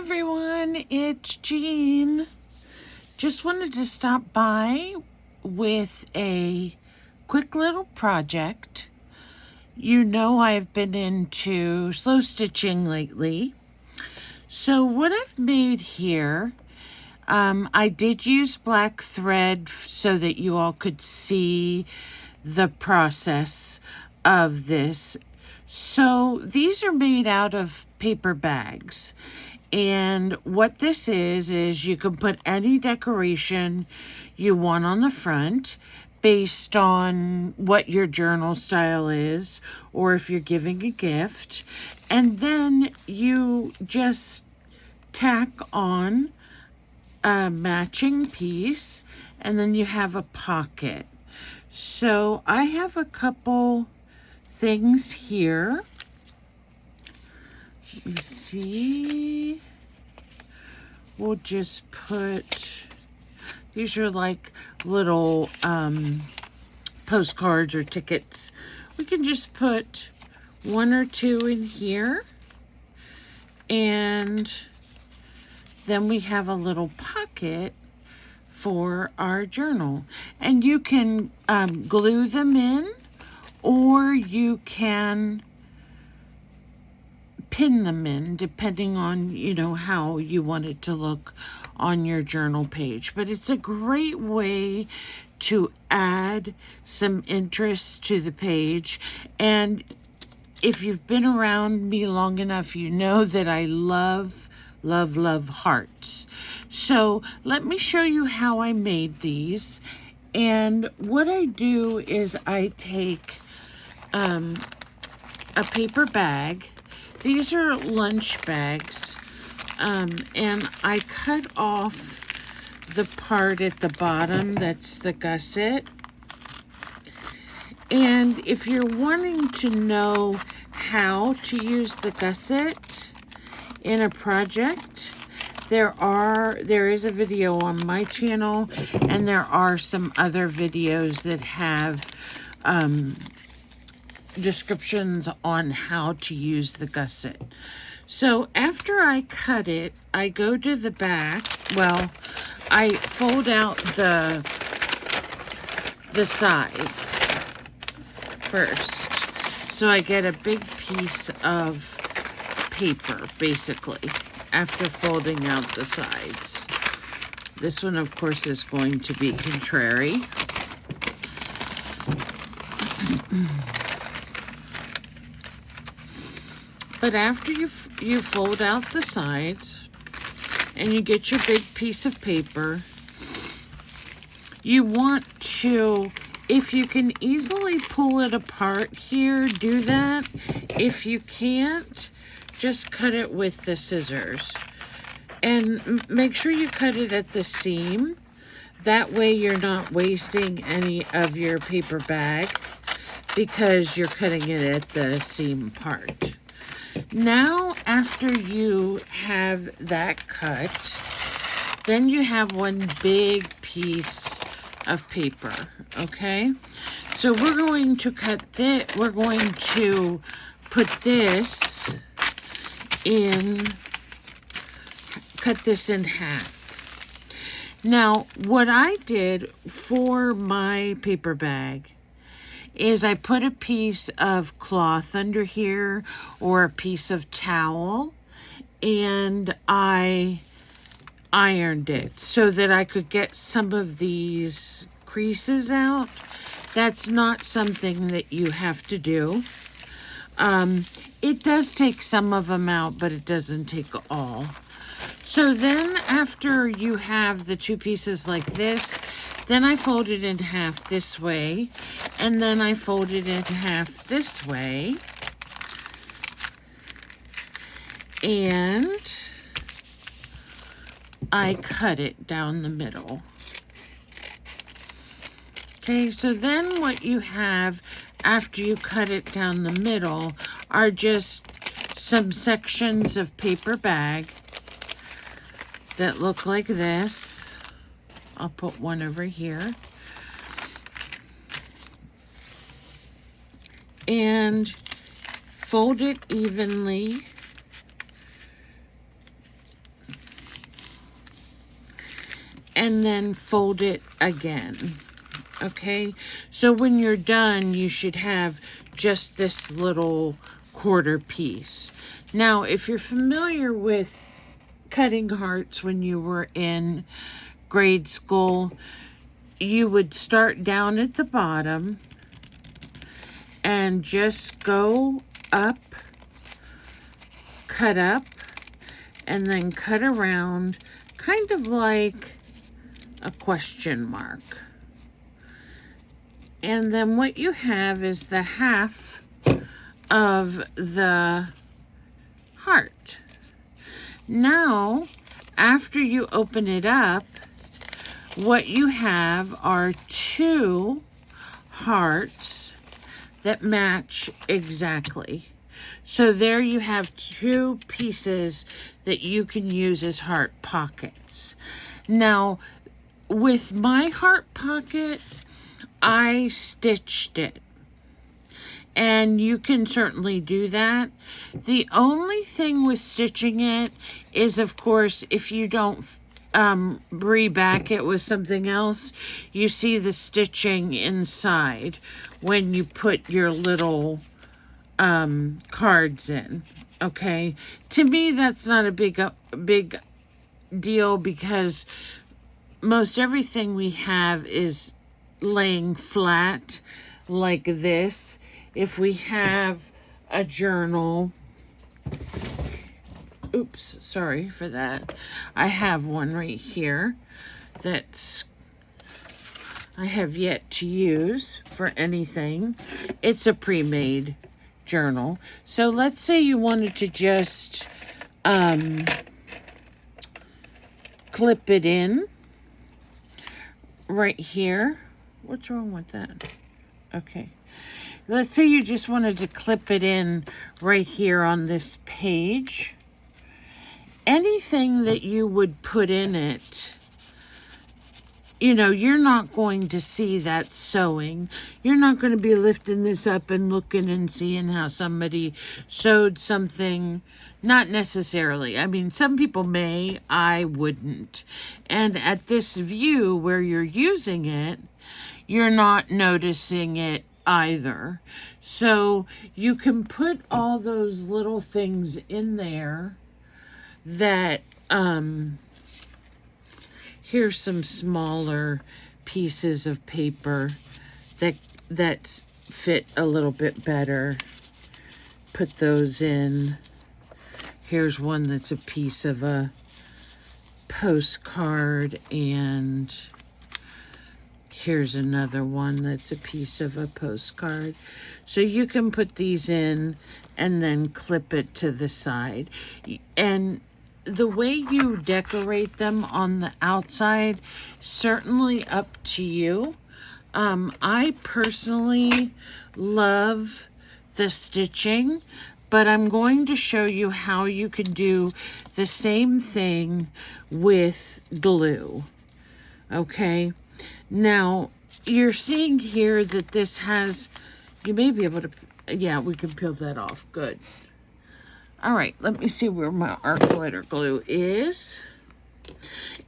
everyone, it's Jean. Just wanted to stop by with a quick little project. You know I've been into slow stitching lately. So what I've made here, I did use black thread so that you all could see the process of this. So these are made out of paper bags. And what this is you can put any decoration you want on the front based on what your journal style is, or if you're giving a gift. And then you just tack on a matching piece, and then you have a pocket. So I have a couple things here. Let me see. We'll just put, these are like little postcards or tickets. We can just put one or two in here. And then we have a little pocket for our journal. And you can glue them in, or you can pin them in depending on, how you want it to look on your journal page. But it's a great way to add some interest to the page. And if you've been around me long enough, you know that I love hearts. So let me show you how I made these. And what I do is I take a paper bag. These are lunch bags, and I cut off the part at the bottom that's the gusset. And if you're wanting to know how to use the gusset in a project, there is a video on my channel, and there are some other videos that have descriptions on how to use the gusset. So after I cut it, I go to the back. Well, I fold out the sides first. So I get a big piece of paper, basically, after folding out the sides. This one, of course, is going to be contrary. But after you fold out the sides and you get your big piece of paper, you want to, if you can easily pull it apart here, do that. If you can't, just cut it with the scissors. And make sure you cut it at the seam. That way you're not wasting any of your paper bag because you're cutting it at the seam part. Now, after you have that cut, then you have one big piece of paper, okay? So we're going to cut this in, cut this in half. Now, what I did for my paper bag is I put a piece of cloth under here, or a piece of towel, and I ironed it so that I could get some of these creases out. That's not something that you have to do. It does take some of them out, but it doesn't take all. So then after you have the two pieces like this, then I fold it in half this way, and then I fold it in half this way, and I cut it down the middle. Okay, so then what you have after you cut it down the middle are just some sections of paper bag that look like this. I'll put one over here. And fold it evenly and then fold it again. Okay, so when you're done, you should have just this little quarter piece. Now, if you're familiar with cutting hearts when you were in grade school, you would start down at the bottom and just go up, cut up, and then cut around, kind of like a question mark. And then what you have is the half of the heart. Now, after you open it up, what you have are two hearts that match exactly. So there you have two pieces that you can use as heart pockets. Now, with my heart pocket, I stitched it. And you can certainly do that. The only thing with stitching it is, of course, if you don't reback it with something else, you see the stitching inside when you put your little cards in. Okay, to me that's not a big deal, because most everything we have is laying flat like this. If we have a journal, oops, sorry for that. I have one right here that's I have yet to use for anything. It's a pre-made journal. So let's say you wanted to just clip it in right here. What's wrong with that? Okay. Let's say you just wanted to clip it in right here on this page. Anything that you would put in it, you know, you're not going to see that sewing. You're not going to be lifting this up and looking and seeing how somebody sewed something. Not necessarily. I mean, some people may, I wouldn't. And at this view where you're using it, you're not noticing it either. So you can put all those little things in there that, here's some smaller pieces of paper that fit a little bit better. Put those in. Here's one that's a piece of a postcard, and here's another one that's a piece of a postcard. So you can put these in and then clip it to the side. And the way you decorate them on the outside, certainly up to you. I personally love the stitching, but I'm going to show you how you can do the same thing with glue. Okay, now you're seeing here that this has, you may be able to, yeah, we can peel that off. Good. All right, let me see where my art glitter glue is.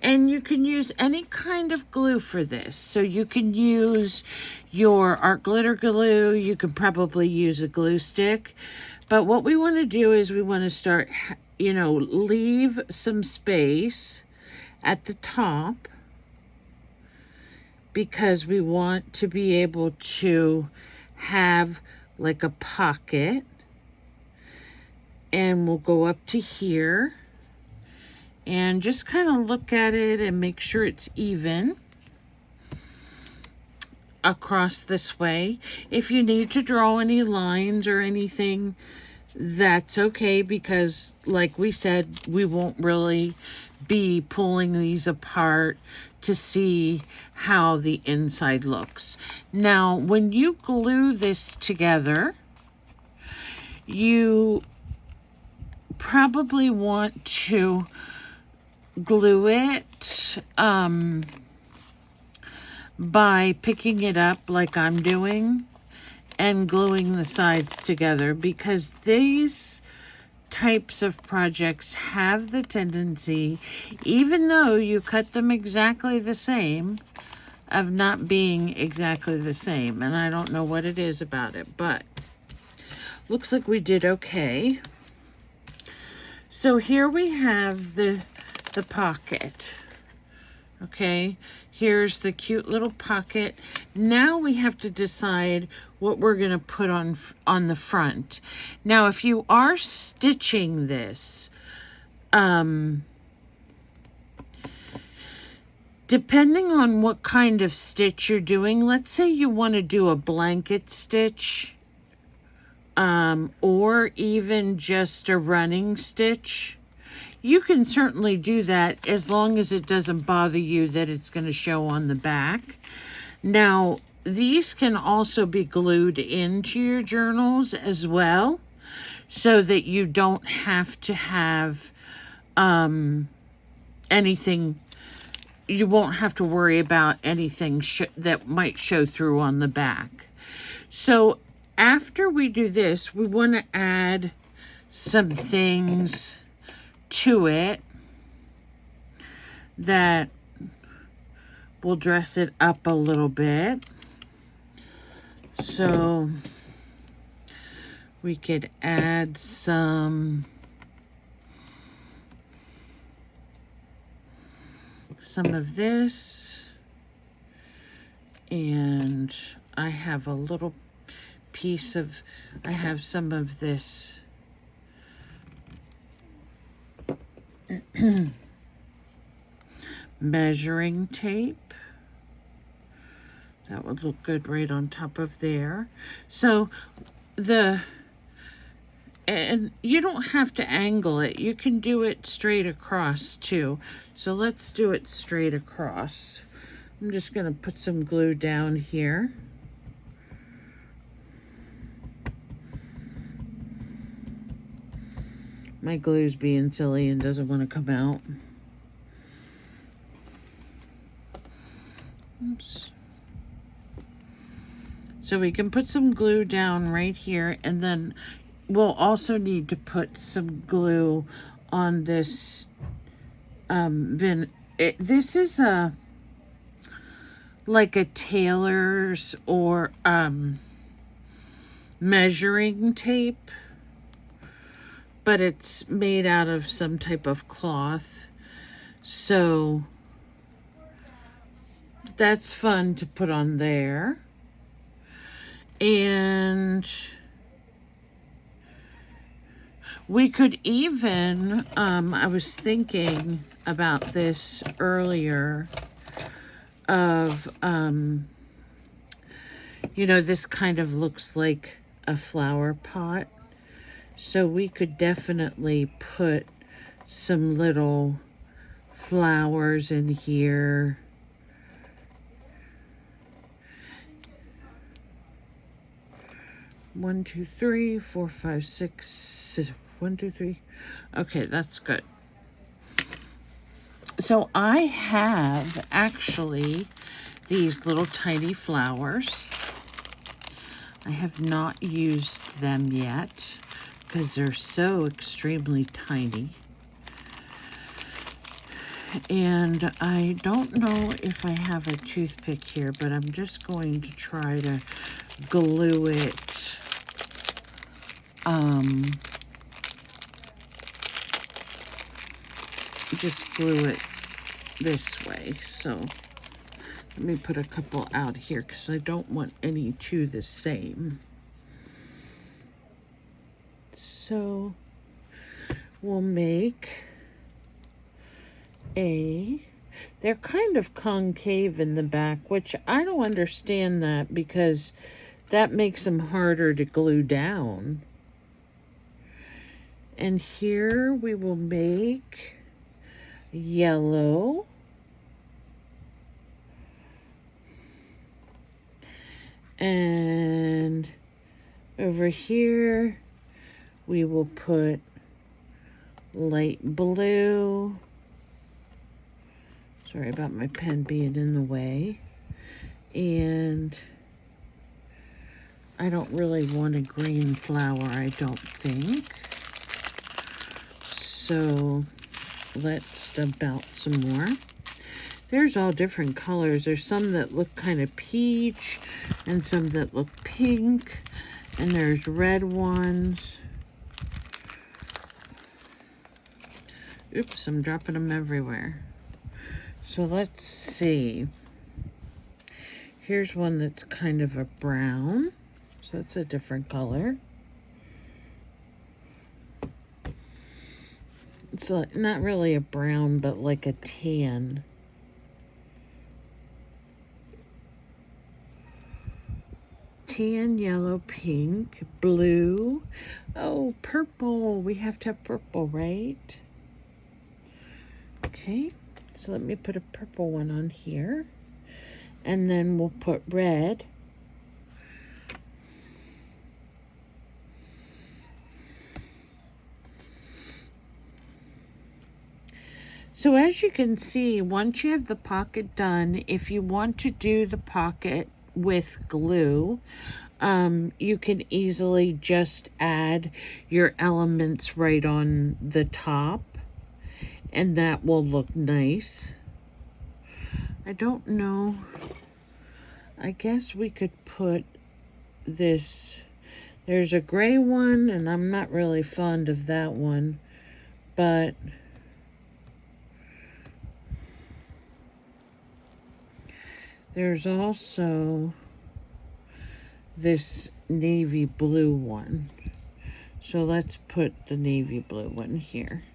And you can use any kind of glue for this. So you can use your art glitter glue. You can probably use a glue stick. But what we want to do is we want to start, you know, leave some space at the top, because we want to be able to have like a pocket. And we'll go up to here and just kind of look at it and make sure it's even across this way. If you need to draw any lines or anything, that's okay, because like we said, we won't really be pulling these apart to see how the inside looks. Now, when you glue this together, you probably want to glue it by picking it up like I'm doing and gluing the sides together, because these types of projects have the tendency, even though you cut them exactly the same, of not being exactly the same. And I don't know what it is about it, but looks like we did okay. So here we have the pocket. Okay, here's the cute little pocket. Now we have to decide what we're going to put on the front. Now, if you are stitching this, depending on what kind of stitch you're doing, let's say you want to do a blanket stitch, or even just a running stitch, you can certainly do that as long as it doesn't bother you that it's going to show on the back. Now, these can also be glued into your journals as well, so that you don't have to have anything, you won't have to worry about anything that might show through on the back. So after we do this, we want to add some things to it that will dress it up a little bit. So we could add some of this, and I have a little piece of, I have some of this measuring tape. That would look good right on top of there. So and you don't have to angle it. You can do it straight across too. So let's do it straight across. I'm just going to put some glue down here. My glue's being silly and doesn't want to come out. Oops. So we can put some glue down right here, and then we'll also need to put some glue on this this is like a tailor's or measuring tape, but it's made out of some type of cloth. So that's fun to put on there. And we could even, I was thinking about this earlier, of, you know, this kind of looks like a flower pot. So we could definitely put some little flowers in here. One, two, three, four, five, six. 1, 2, 3. Okay, that's good. So I have actually these little tiny flowers. I have not used them yet because they're so extremely tiny. And I don't know if I have a toothpick here, but I'm just going to try to glue it. Just glue it this way. So let me put a couple out here because I don't want any two the same. So we'll make they're kind of concave in the back, which I don't understand that because that makes them harder to glue down. And here we will make yellow. And over here we will put light blue. Sorry about my pen being in the way. And I don't really want a green flower, I don't think. So let's dump out some more. There's all different colors. There's some that look kind of peach and some that look pink, and there's red ones. Oops, I'm dropping them everywhere. So let's see. Here's one that's kind of a brown. So that's a different color. It's not really a brown, but like a tan. Tan, yellow, pink, blue. Oh, purple. We have to have purple, right? Okay, so let me put a purple one on here. And then we'll put red. So as you can see, once you have the pocket done, if you want to do the pocket with glue, you can easily just add your elements right on the top, and that will look nice. I don't know. I guess we could put this. There's a gray one, and I'm not really fond of that one, but there's also this navy blue one. So let's put the navy blue one here.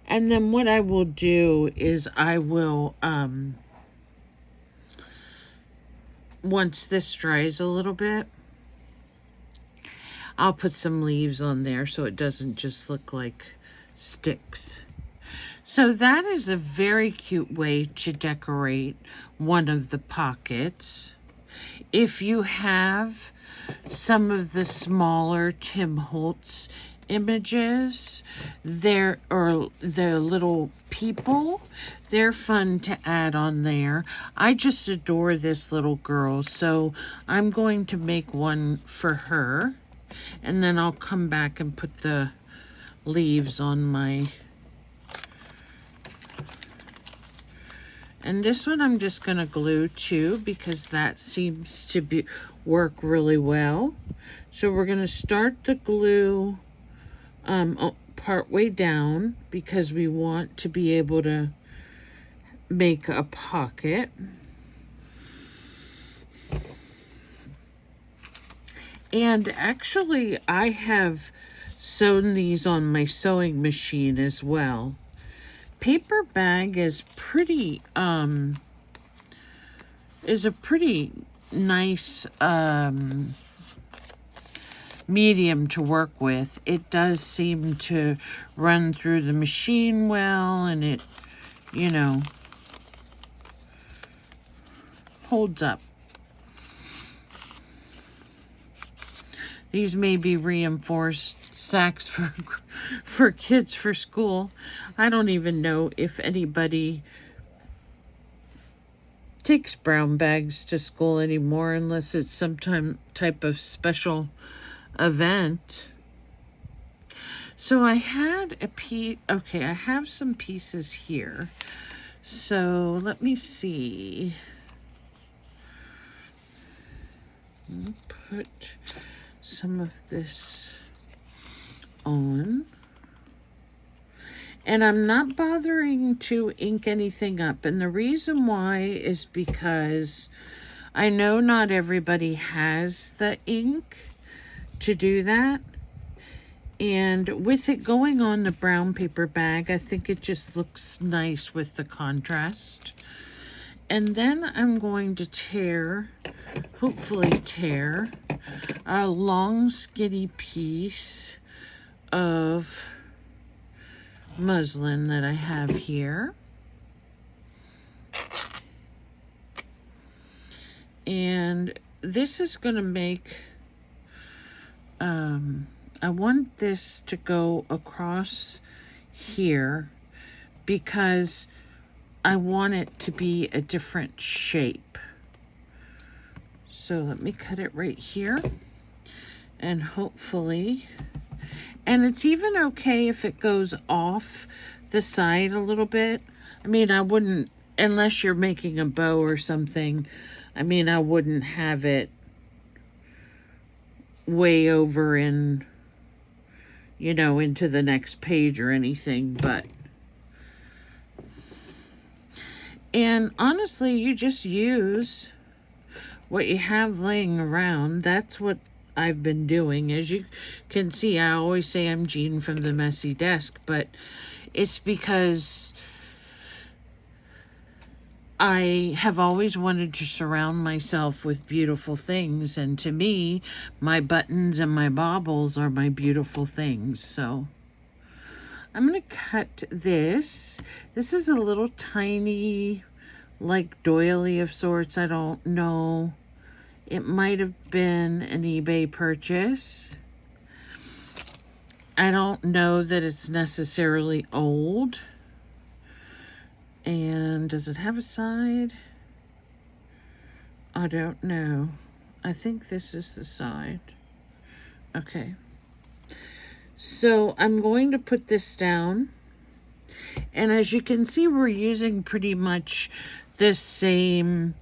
And then what I will do is I will, once this dries a little bit, I'll put some leaves on there so it doesn't just look like sticks. So that is a very cute way to decorate one of the pockets. If you have some of the smaller Tim Holtz images, or the little people, they're fun to add on there. I just adore this little girl, so I'm going to make one for her, and then I'll come back and put the leaves on my... And this one I'm just going to glue too, because that seems to work really well. So we're going to start the glue part way down, because we want to be able to make a pocket. And actually, I have sewn these on my sewing machine as well. Paper bag is pretty, is a pretty nice, medium to work with. It does seem to run through the machine well, and it, you know, holds up. These may be reinforced sacks for kids for school. I don't even know if anybody takes brown bags to school anymore, unless it's some type of special event. So I had a piece. Okay, I have some pieces here. So let me see. I'll put some of this on. And I'm not bothering to ink anything up. And the reason why is because I know not everybody has the ink to do that. And with it going on the brown paper bag, I think it just looks nice with the contrast. And then I'm going to hopefully tear a long skinny piece of muslin that I have here. And this is going to make, I want this to go across here because I want it to be a different shape. So let me cut it right here, and hopefully, And it's even okay if it goes off the side a little bit. I mean, I wouldn't, unless you're making a bow or something, I mean, I wouldn't have it way over in, you know, into the next page or anything, but. And honestly, you just use what you have laying around. That's what I've been doing. As you can see, I always say I'm Jean from the Messy Desk, but it's because I have always wanted to surround myself with beautiful things, and to me, my buttons and my baubles are my beautiful things. So I'm going to cut this. This is a little tiny, like, doily of sorts. I don't know. It might have been an eBay purchase. I don't know that it's necessarily old. And does it have a side? I don't know. I think this is the side. Okay. So I'm going to put this down. And as you can see, we're using pretty much the same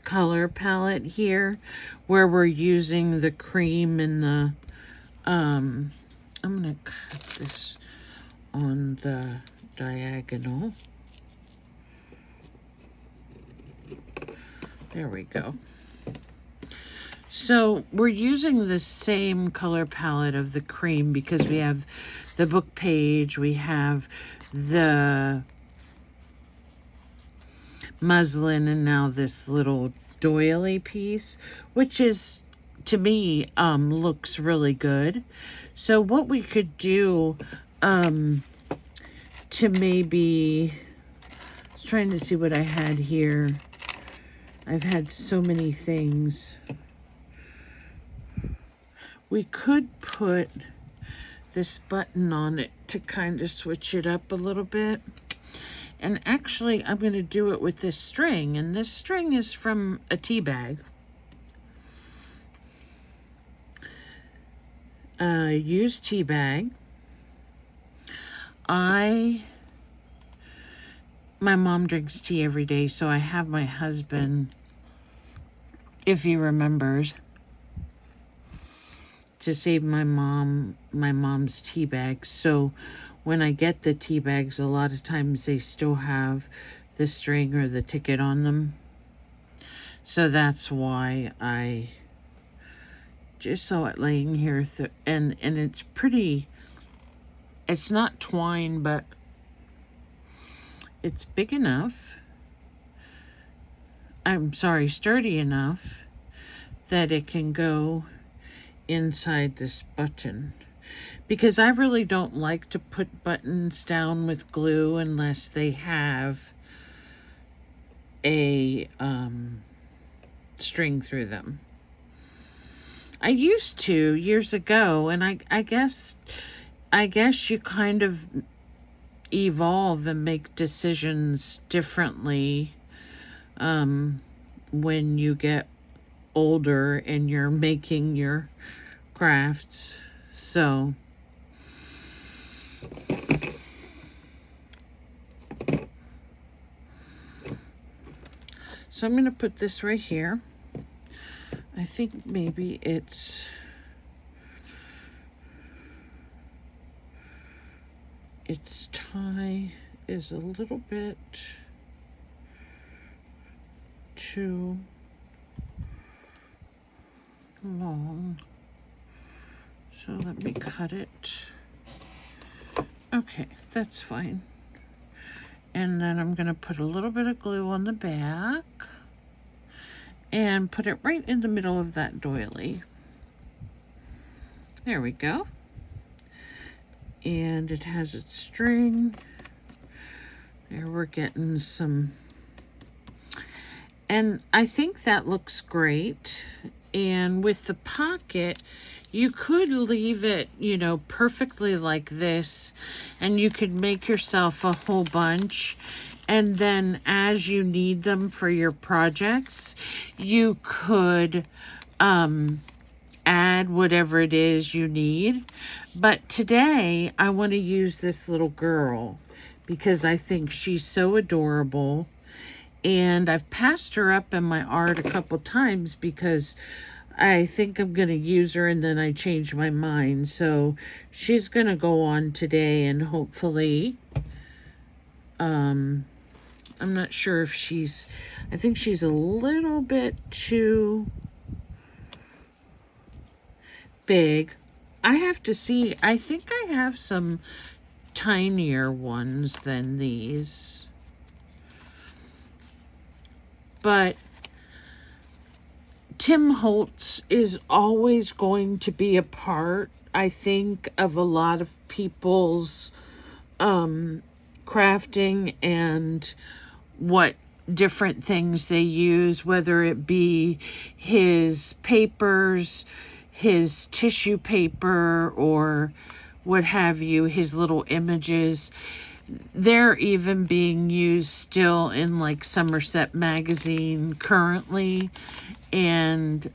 color palette here, where we're using the cream and the, I'm going to cut this on the diagonal. There we go. So we're using the same color palette of the cream because we have the book page, we have the muslin, and now this little doily piece, which is, to me, looks really good. So what we could do to maybe, I was trying to see what I had here. I've had so many things. We could put this button on it to kind of switch it up a little bit. And actually, I'm going to do it with this string. And this string is from a tea bag. Used tea bag. My mom drinks tea every day, so I have my husband, if he remembers, to save my mom's tea bags. So when I get the tea bags, a lot of times they still have the string or the ticket on them. So that's why I just saw it laying here. And it's pretty, it's not twine, but it's big enough. I'm sorry, sturdy enough that it can go inside this button, because I really don't like to put buttons down with glue unless they have a string through them. I used to years ago, and I guess you kind of evolve and make decisions differently when you get older and you're making your crafts. So I'm going to put this right here. I think maybe its tie is a little bit too long. So let me cut it. Okay, that's fine. And then I'm going to put a little bit of glue on the back and put it right in the middle of that doily. There we go. And it has its string. There, we're getting some. And I think that looks great. And with the pocket, you could leave it, you know, perfectly like this, and you could make yourself a whole bunch. And then as you need them for your projects, you could add whatever it is you need. But today I want to use this little girl because I think she's so adorable. And I've passed her up in my art a couple times because I think I'm going to use her and then I change my mind. So she's going to go on today, and hopefully, I'm not sure if I think she's a little bit too big. I have to see. I think I have some tinier ones than these. But Tim Holtz is always going to be a part, I think, of a lot of people's crafting and what different things they use, whether it be his papers, his tissue paper, or what have you, his little images. They're even being used still in like Somerset Magazine currently. And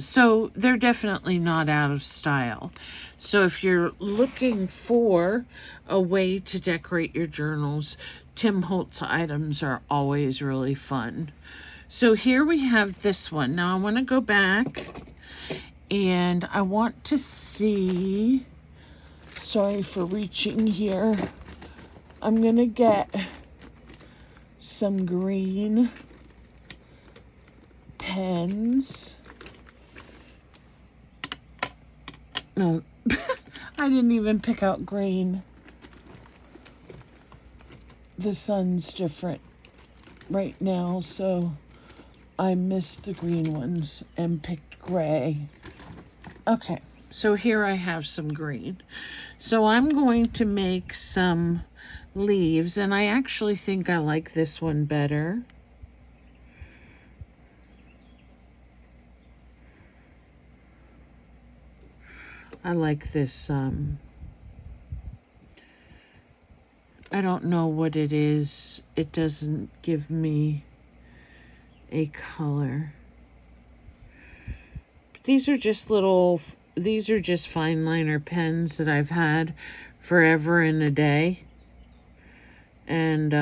so they're definitely not out of style. So if you're looking for a way to decorate your journals, Tim Holtz items are always really fun. So here we have this one. Now I want to go back and I want to see, sorry for reaching here. I'm going to get some green pens. No, I didn't even pick out green. The sun's different right now, so I missed the green ones and picked gray. Okay, so here I have some green. So I'm going to make some leaves, and I actually think I like this one better. I like this, I don't know what it is. It doesn't give me a color. But these are just fine liner pens that I've had forever and a day. And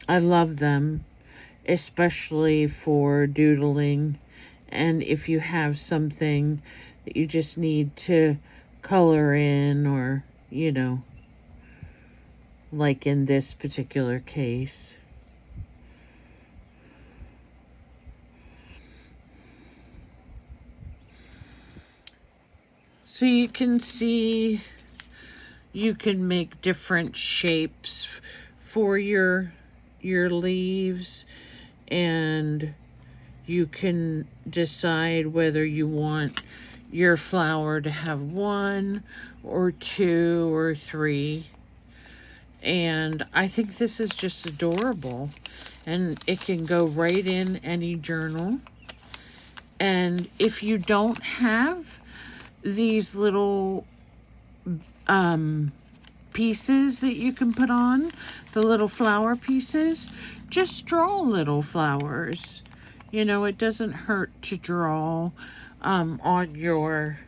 I love them, especially for doodling. And if you have something that you just need to color in, or, you know, like in this particular case. So you can see you can make different shapes for your leaves, and you can decide whether you want your flower to have 1 or 2 or 3. And I think this is just adorable, and it can go right in any journal. And if you don't have these little pieces that you can put on, the little flower pieces, just draw little flowers. You know, it doesn't hurt to draw on your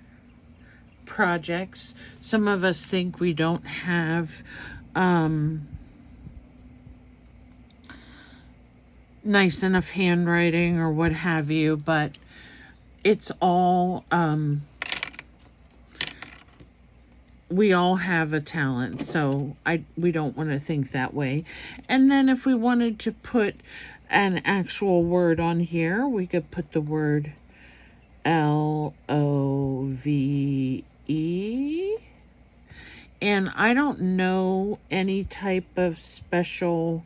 projects. Some of us think we don't have nice enough handwriting or what have you, but it's all we all have a talent, so we don't want to think that way. And then if we wanted to put an actual word on here, we could put the word LOVE. And I don't know any type of special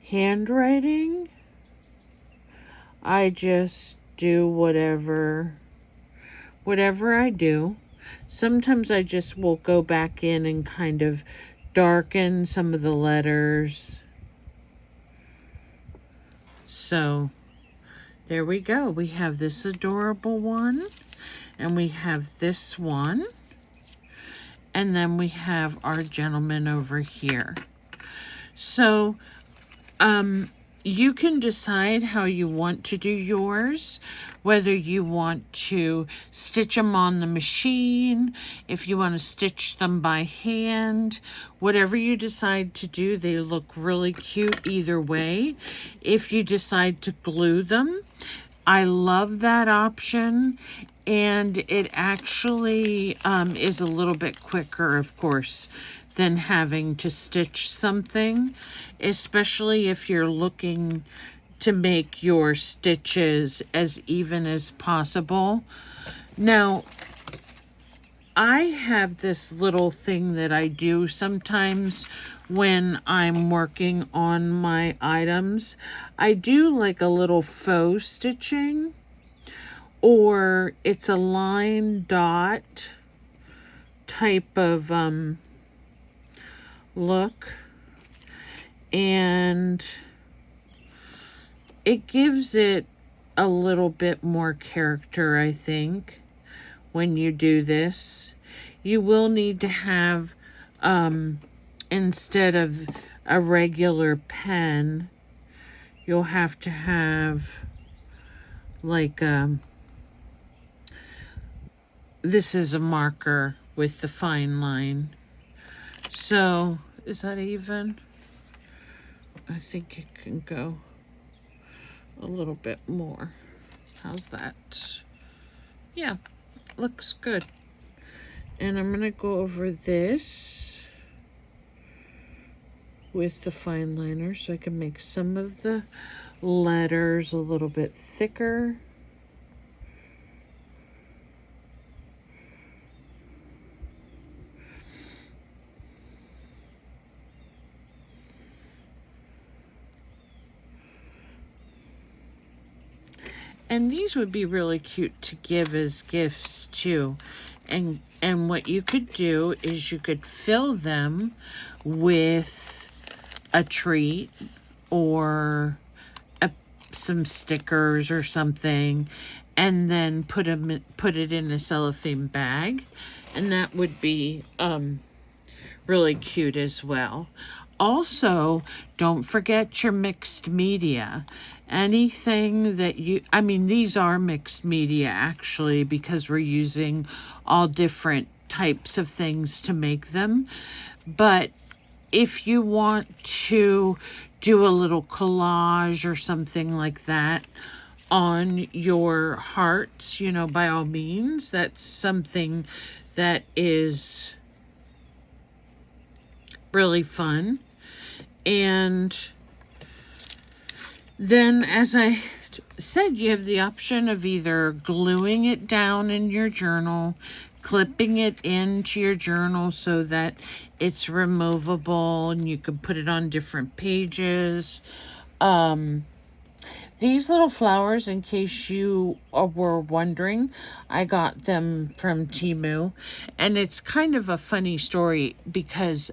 handwriting. I just do whatever I do. Sometimes I just will go back in and kind of darken some of the letters. So there we go. We have this adorable one, and we have this one, and then we have our gentleman over here. So you can decide how you want to do yours, whether you want to stitch them on the machine, if you want to stitch them by hand, whatever you decide to do, they look really cute either way. If you decide to glue them, I love that option, and it actually is a little bit quicker, of course, than having to stitch something, especially if you're looking to make your stitches as even as possible. Now, I have this little thing that I do sometimes when I'm working on my items. I do like a little faux stitching, or it's a line dot type of look, and it gives it a little bit more character, I think, when you do this. You will need to have, instead of a regular pen, you'll have to have like, this is a marker with the fine line. So, is that even? I think it can go a little bit more. How's that? Yeah, looks good. And I'm gonna go over this with the fine liner so I can make some of the letters a little bit thicker. And these would be really cute to give as gifts too. And what you could do is you could fill them with a treat or some stickers or something, and then put it in a cellophane bag, and that would be really cute as well. Also, don't forget your mixed media. Anything that I mean, these are mixed media actually, because we're using all different types of things to make them. But if you want to do a little collage or something like that on your hearts, you know, by all means, that's something that is really fun. And then, as I said, you have the option of either gluing it down in your journal, clipping it into your journal so that it's removable and you can put it on different pages. These little flowers, in case you were wondering, I got them from Temu, and it's kind of a funny story because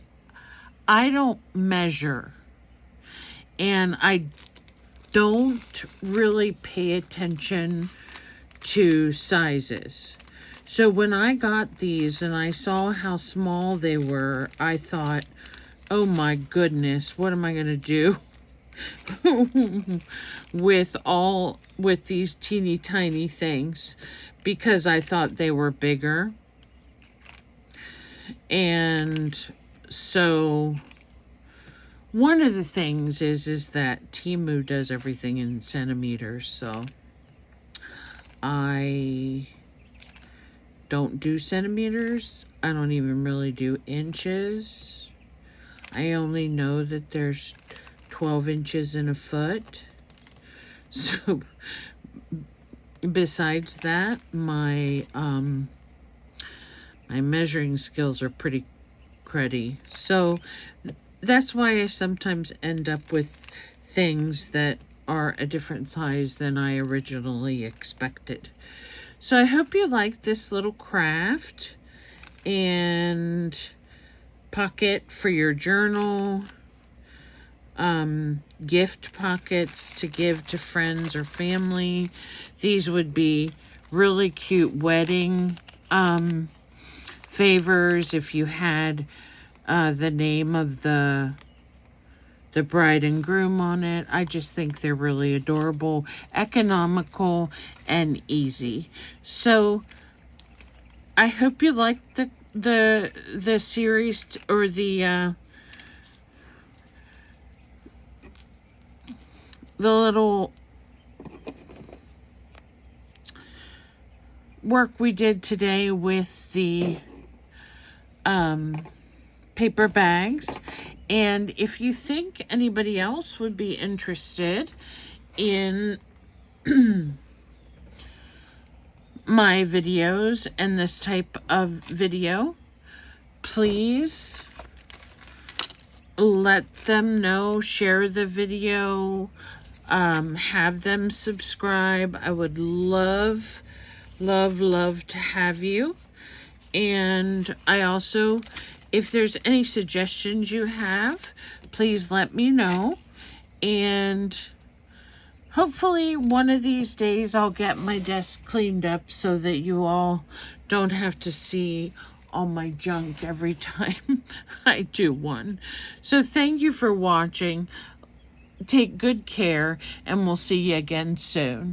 I don't measure, and I don't really pay attention to sizes. So when I got these and I saw how small they were, I thought, oh my goodness, what am I going to do with these teeny tiny things? Because I thought they were bigger. And so one of the things is that Temu does everything in centimeters, so I don't do centimeters. I don't even really do inches. I only know that there's 12 inches in a foot. So besides that, my my measuring skills are pretty cruddy. So that's why I sometimes end up with things that are a different size than I originally expected. So I hope you like this little craft and pocket for your journal, gift pockets to give to friends or family. These would be really cute wedding favors if you had the name of the the bride and groom on it. I just think they're really adorable, economical, and easy. So I hope you like the series, or the little work we did today with the paper bags. And if you think anybody else would be interested in my videos and this type of video, please let them know, share the video, have them subscribe. I would love to have you. And I also, if there's any suggestions you have, please let me know. And hopefully one of these days I'll get my desk cleaned up so that you all don't have to see all my junk every time I do one. So thank you for watching. Take good care, and we'll see you again soon.